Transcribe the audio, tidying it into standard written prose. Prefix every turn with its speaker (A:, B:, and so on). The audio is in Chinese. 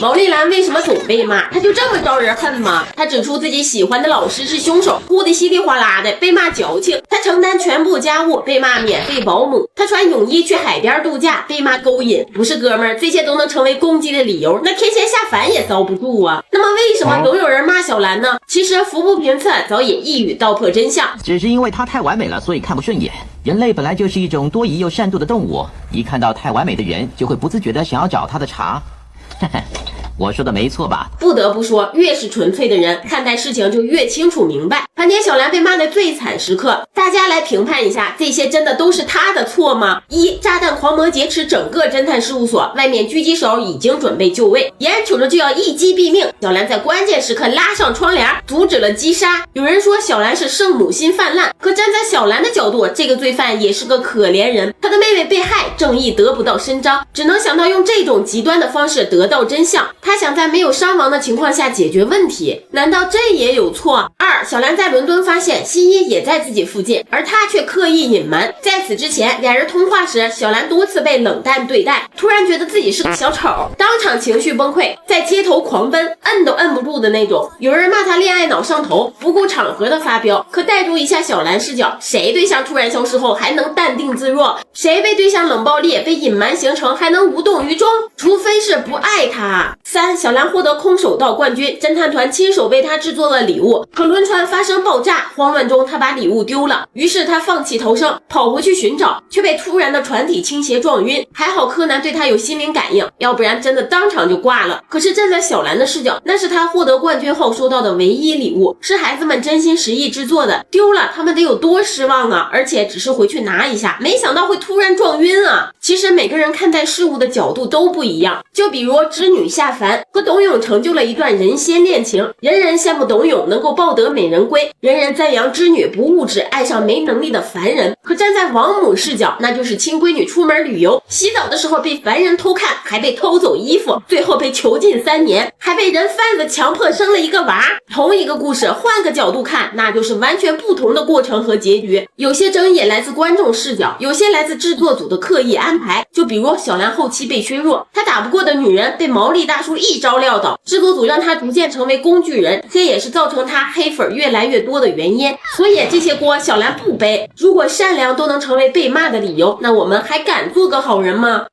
A: 毛利兰为什么总被骂？她就这么招人恨吗？她指出自己喜欢的老师是凶手，哭得稀里哗啦的，被骂矫情；她承担全部家务，被骂免费保姆；她穿泳衣去海边度假，被骂勾引。不是哥们儿，这些都能成为攻击的理由，那天仙下凡也遭不住啊。那么为什么总有人骂小兰呢？其实服部平次早已一语道破真相，
B: 只是因为她太完美了，所以看不顺眼。人类本来就是一种多疑又善妒的动物，一看到太完美的人，就会不自觉的想要找他的茬。我说的没错吧？
A: 不得不说，越是纯粹的人，看待事情就越清楚明白。盘点小兰被骂的最惨时刻，大家来评判一下，这些真的都是她的错吗？一、炸弹狂魔劫持整个侦探事务所，外面狙击手已经准备就位，眼瞅着就要一击毙命，小兰在关键时刻拉上窗帘，阻止了击杀。有人说小兰是圣母心泛滥，可站在小兰的角度，这个罪犯也是个可怜人，他的妹妹被害，正义得不到伸张，只能想到用这种极端的方式得到真相。他想在没有伤亡的情况下解决问题，难道这也有错？二、小兰在伦敦发现新一也在自己附近，而他却刻意隐瞒。在此之前，俩人通话时，小兰多次被冷淡对待，突然觉得自己是个小丑，当场情绪崩溃，在街头狂奔，摁都摁不住的那种。有人骂他恋爱脑上头，不顾场合的发飙。可带入一下小兰视角，谁对象突然消失后还能淡定自若？谁被对象冷暴力，被隐瞒行程还能无动于衷？除非是不爱他。三、小兰获得空手道冠军，侦探团亲手为他制作了礼物，可轮船发生爆炸，慌乱中他把礼物丢了，于是他放弃逃生，跑回去寻找，却被突然的船体倾斜撞晕。还好柯南对他有心灵感应，要不然真的当场就挂了。可是站在小兰的视角，那是他获得冠军后收到的唯一礼物，是孩子们真心实意制作的，丢了他们得有多失望啊！而且只是回去拿一下，没想到会突然撞晕啊！其实每个人看待事物的角度都不一样，就比如织女下凡和董永成就了一段人仙恋情，人人羡慕董永能够抱得美人归，人人赞扬织女不物质，爱上没能力的凡人。可站在王母视角，那就是亲闺女出门旅游，洗澡的时候被凡人偷看，还被偷走衣服，最后被囚禁3年，还被人贩子强迫生了一个娃。同一个故事，换个角度看，那就是完全不同的过程和结局。有些争议来自观众视角，有些来自制作组的刻意安排。就比如小兰后期被削弱，她打不过的女人被毛利大叔一招撂倒，制作组让她逐渐成为工具人，这也是造成她黑粉越来越多的原因。所以这些锅小兰不背。如果善良都能成为被骂的理由，那我们还敢做个好人吗？